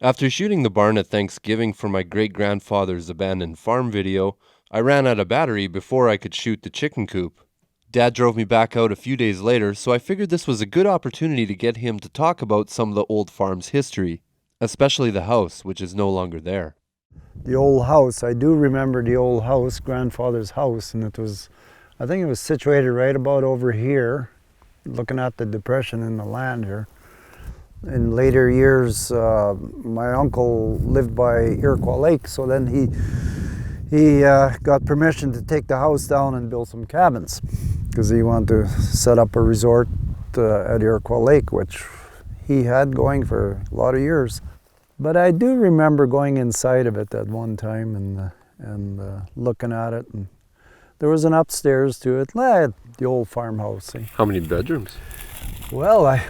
After shooting the barn at Thanksgiving for my great-grandfather's abandoned farm video, I ran out of battery before I could shoot the chicken coop. Dad drove me back out a few days later, so I figured this was a good opportunity to get him to talk about some of the old farm's history, especially the house, which is no longer there. The old house, I do remember the old house, grandfather's house, and I think it was situated right about over here, looking at the depression in the land here. In later years, my uncle lived by Iroquois Lake, so then he got permission to take the house down and build some cabins because he wanted to set up a resort at Iroquois Lake, which he had going for a lot of years. But I do remember going inside of it at one time and looking at it. And there was an upstairs to it, the old farmhouse. How many bedrooms? Well, I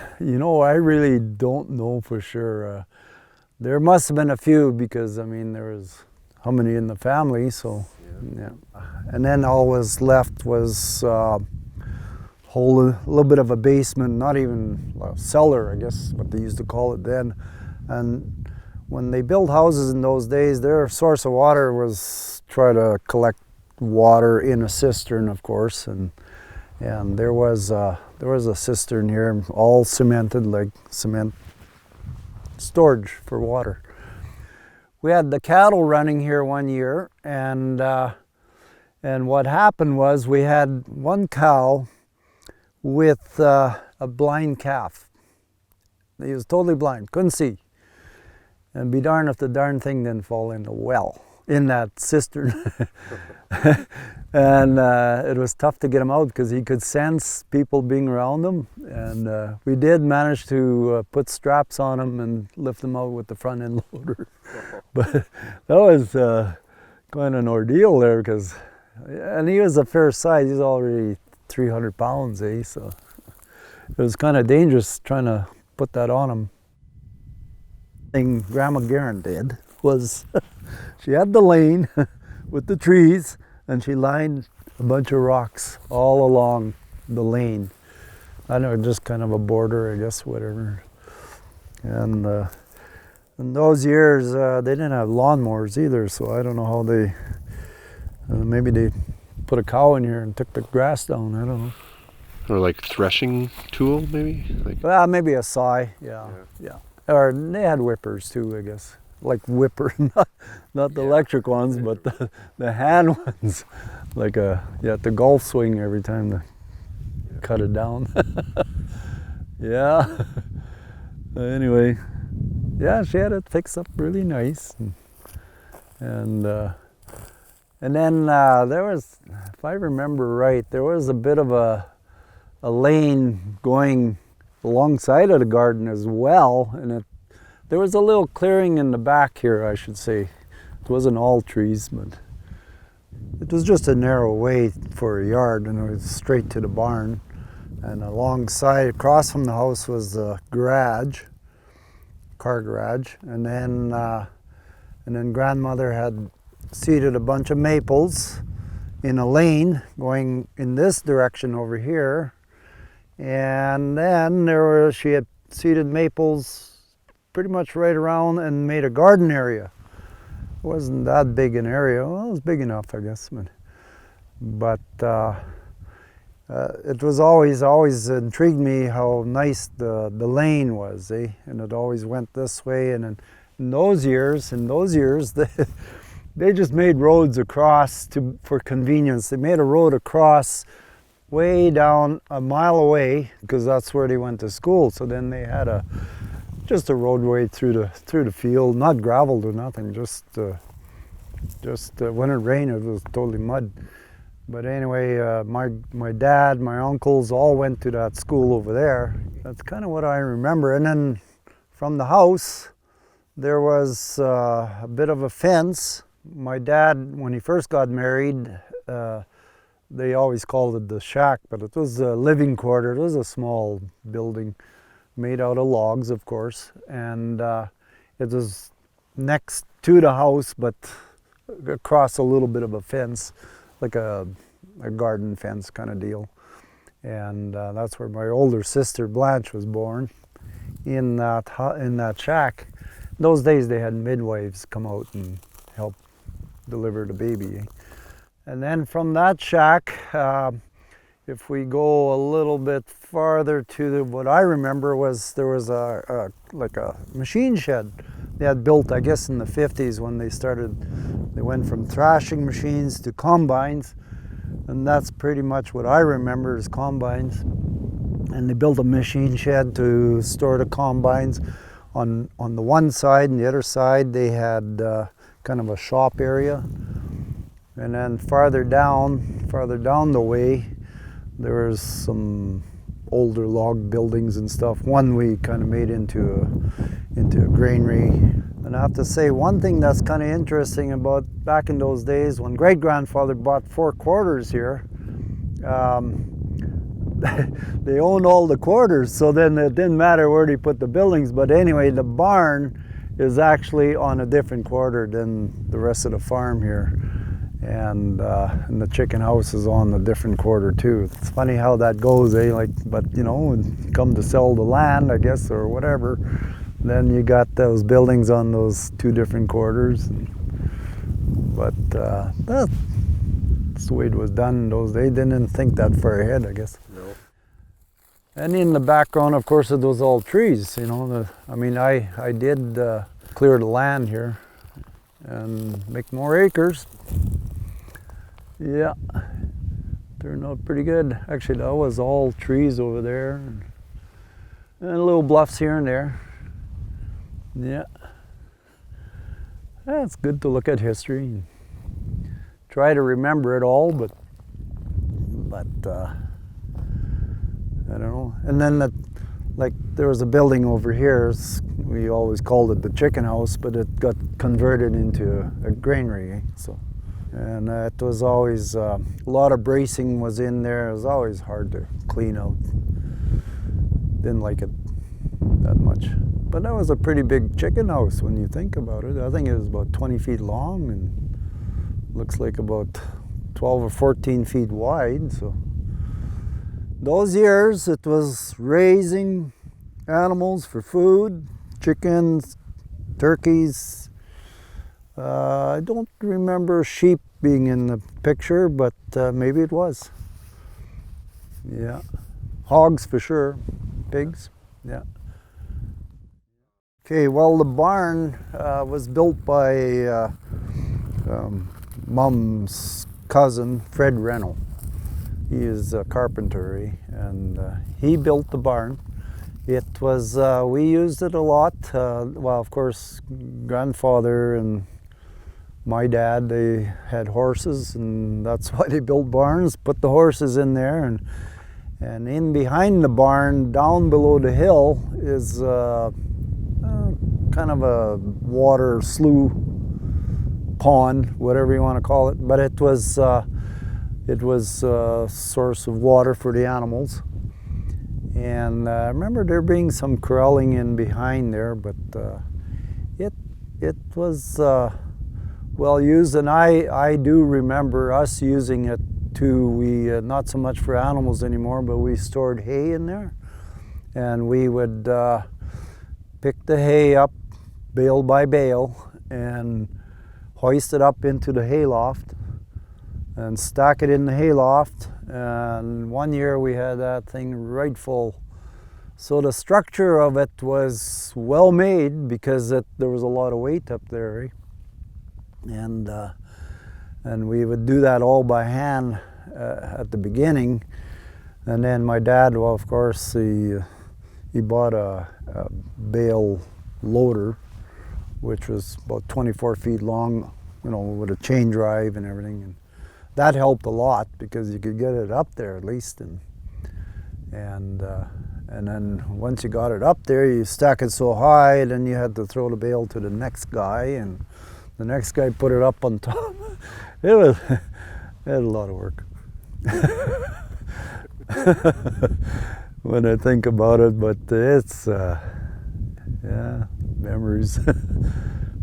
really don't know for sure. There must have been a few because, I mean, there was how many in the family, so, yeah. And then all was left was a little bit of a basement, not even a cellar, I guess, what they used to call it then. And when they built houses in those days, their source of water was try to collect water in a cistern, of course, and there was a cistern here, all cemented, like cement storage for water. We had the cattle running here one year, and what happened was we had one cow with a blind calf. He was totally blind, couldn't see. And be darned if the darn thing didn't fall in the well, in that cistern. And it was tough to get him out because he could sense people being around him. And we did manage to put straps on him and lift him out with the front end loader. But that was quite an ordeal there and he was a fair size. He's already 300 pounds, so it was kind of dangerous trying to put that on him. Thing Grandma Guerin did was she had the lane with the trees and she lined a bunch of rocks all along the lane. I know, just kind of a border, I guess, whatever. And in those years, they didn't have lawnmowers either, so I don't know how maybe they put a cow in here and took the grass down, I don't know. Or like threshing tool, maybe? Well, maybe a scythe, yeah. Or they had whippers too, I guess. Like whipper, not the electric ones, but the hand ones. Like you had to golf swing every time to cut it down. Yeah. Anyway, yeah, she had it fixed up really nice. And then there was, if I remember right, there was a bit of a lane going alongside of the garden as well, and there was a little clearing in the back here, I should say. It wasn't all trees, but it was just a narrow way for a yard, and it was straight to the barn. And alongside, across from the house, was the garage, car garage, and then grandmother had seeded a bunch of maples in a lane going in this direction over here. And then she had seeded maples pretty much right around and made a garden area. It wasn't that big an area. Well, it was big enough, I guess. But it was always intrigued me how nice the lane was, eh? And it always went this way. And in those years, they just made roads across for convenience. They made a road across way down a mile away because that's where they went to school. So then they had just a roadway through the field, not graveled or nothing, just when it rained it was totally mud. But anyway, my dad, my uncles all went to that school over there. That's kind of what I remember. And then from the house there was a bit of a fence. My dad, when he first got married, they always called it the shack, but it was a living quarter. It was a small building made out of logs, of course, and it was next to the house, but across a little bit of a fence, like a garden fence kind of deal. And that's where my older sister Blanche was born, in that shack. those days they had midwives come out and help deliver the baby. And then from that shack, if we go a little bit farther to what I remember was there was like a machine shed they had built, I guess, in the 50s when they went from thrashing machines to combines, and that's pretty much what I remember is combines. And they built a machine shed to store the combines on the one side, and the other side they had kind of a shop area. And then farther down the way, there was some older log buildings and stuff. One we kind of made into a granary. And I have to say, one thing that's kind of interesting about back in those days when great-grandfather bought 4 quarters here, they owned all the quarters, so then it didn't matter where they put the buildings. But anyway, the barn is actually on a different quarter than the rest of the farm here. And the chicken house is on a different quarter too. It's funny how that goes, eh? Like, but you know, when you come to sell the land, I guess, or whatever, then you got those buildings on those 2 different quarters. But that's the way it was done in those days. They didn't think that far ahead, I guess. No. And in the background, of course, it was all trees. You know, I did clear the land here and make more acres. Yeah, turned out pretty good. Actually, that was all trees over there, and little bluffs here and there. Yeah, it's good to look at history and try to remember it all, but I don't know. And then like there was a building over here. We always called it the chicken house, but it got converted into a granary. So. And it was always, a lot of bracing was in there. It was always hard to clean out. Didn't like it that much. But that was a pretty big chicken house when you think about it. I think it was about 20 feet long and looks like about 12 or 14 feet wide. So those years it was raising animals for food, chickens, turkeys. I don't remember sheep being in the picture, but maybe it was. Yeah. Hogs for sure. Pigs. Yeah. Okay, well, the barn was built by Mom's cousin, Fred Reynolds. He is a carpenter, and he built the barn. It was, we used it a lot. Well, of course, grandfather and my dad, they had horses, and that's why they built barns, put the horses in there. And in behind the barn, down below the hill, is kind of a water slough pond, whatever you want to call it. But it was a source of water for the animals. And I remember there being some corralling in behind there, but it was well used, and I do remember us using it too. We not so much for animals anymore, but we stored hay in there, and we would pick the hay up bale by bale and hoist it up into the hayloft and stack it in the hayloft. And one year we had that thing right full. So the structure of it was well made because there was a lot of weight up there, eh? And we would do that all by hand at the beginning. And then my dad, well, of course, he bought a bale loader, which was about 24 feet long, you know, with a chain drive and everything. And that helped a lot because you could get it up there at least. And then once you got it up there, you stack it so high, then you had to throw the bale to the next guy, and the next guy put it up on top. It had a lot of work. When I think about it, but it's, yeah, memories.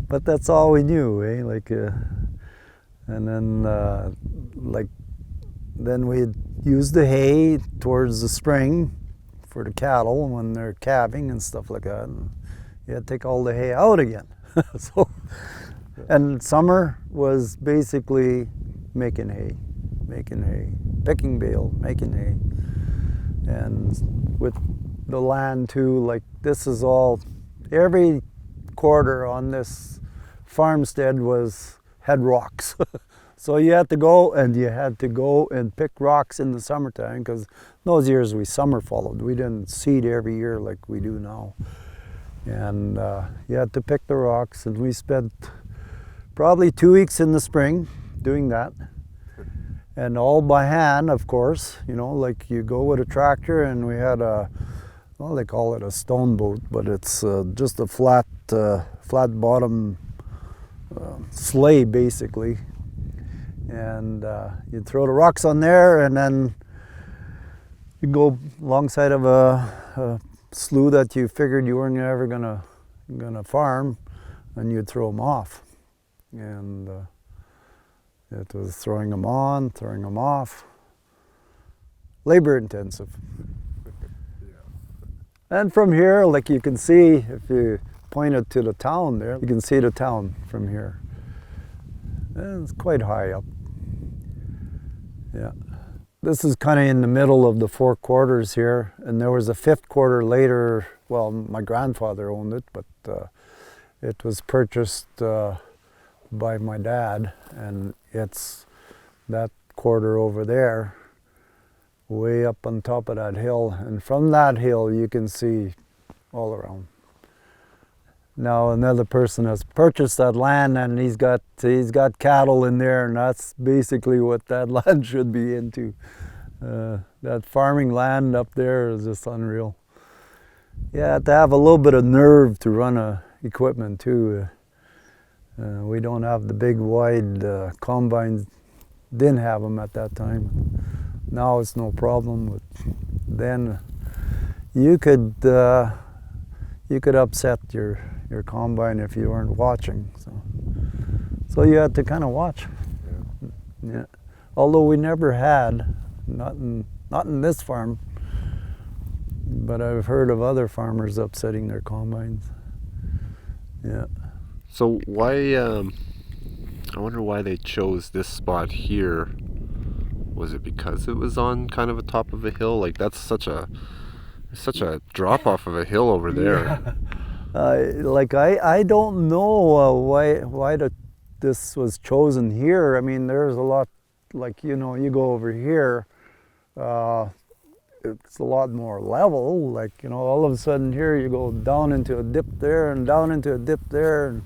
But that's all we knew, eh? Like, and then, then we'd use the hay towards the spring for the cattle when they're calving and stuff like that. And you had to take all the hay out again. So, and summer was basically making hay, picking bale, making hay. And with the land too, like this is all, every quarter on this farmstead had rocks. So you had to go and pick rocks in the summertime, because those years we summer followed. We didn't seed every year like we do now. And you had to pick the rocks, and we spent probably 2 weeks in the spring doing that. And all by hand, of course, you know, like you go with a tractor, and we had well, they call it a stone boat, but it's just a flat bottom sleigh basically. And you'd throw the rocks on there, and then you'd go alongside of a slough that you figured you weren't ever gonna farm, and you'd throw them off. And it was throwing them on, throwing them off. Labor intensive. And from here, like you can see, if you pointed to the town there, you can see the town from here. And it's quite high up. Yeah. This is kind of in the middle of the 4 quarters here, and there was a 5th quarter later. Well, my grandfather owned it, but it was purchased by my dad, and it's that quarter over there, way up on top of that hill, and from that hill you can see all around. Now another person has purchased that land, and he's got cattle in there, and that's basically what that land should be into. That farming land up there is just unreal. You have to have a little bit of nerve to run equipment too. We don't have the big wide combines, didn't have them at that time. Now it's no problem, but then you could upset your combine if you weren't watching. So you had to kind of watch. Yeah. Although we never had, not in this farm, but I've heard of other farmers upsetting their combines. Yeah. So why, I wonder why they chose this spot here. Was it because it was on kind of a top of a hill? Like that's such a drop off of a hill over there. Like I don't know why this was chosen here. I mean, there's a lot, like, you know, you go over here, it's a lot more level. Like, you know, all of a sudden here you go down into a dip there and down into a dip there,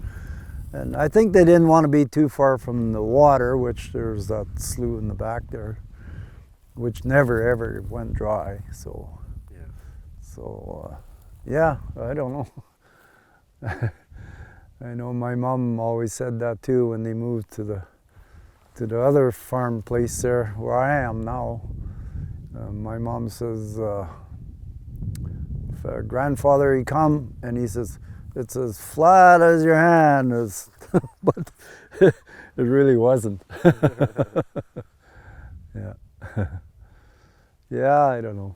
and I think they didn't want to be too far from the water, which there's that slough in the back there, which never ever went dry. So yeah, I don't know. I know my mom always said that too when they moved to the other farm place there where I am now. My mom says, if a grandfather he come and he says, it's as flat as your hand, but it really wasn't. Yeah. Yeah, I don't know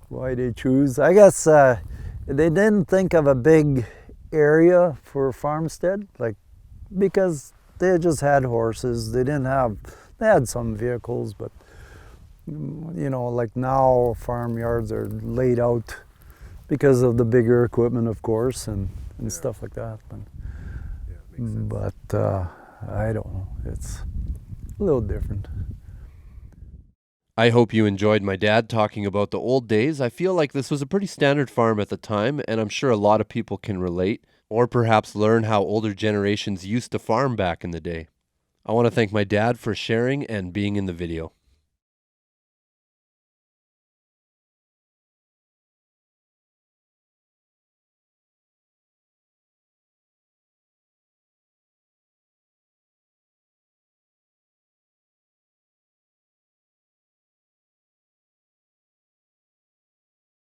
why they choose. I guess they didn't think of a big area for a farmstead, like, because they just had horses. They had some vehicles, but you know, like now farmyards are laid out because of the bigger equipment, of course, and stuff like that. But I don't know, it's a little different. I hope you enjoyed my dad talking about the old days. I feel like this was a pretty standard farm at the time, and I'm sure a lot of people can relate, or perhaps learn how older generations used to farm back in the day. I want to thank my dad for sharing and being in the video.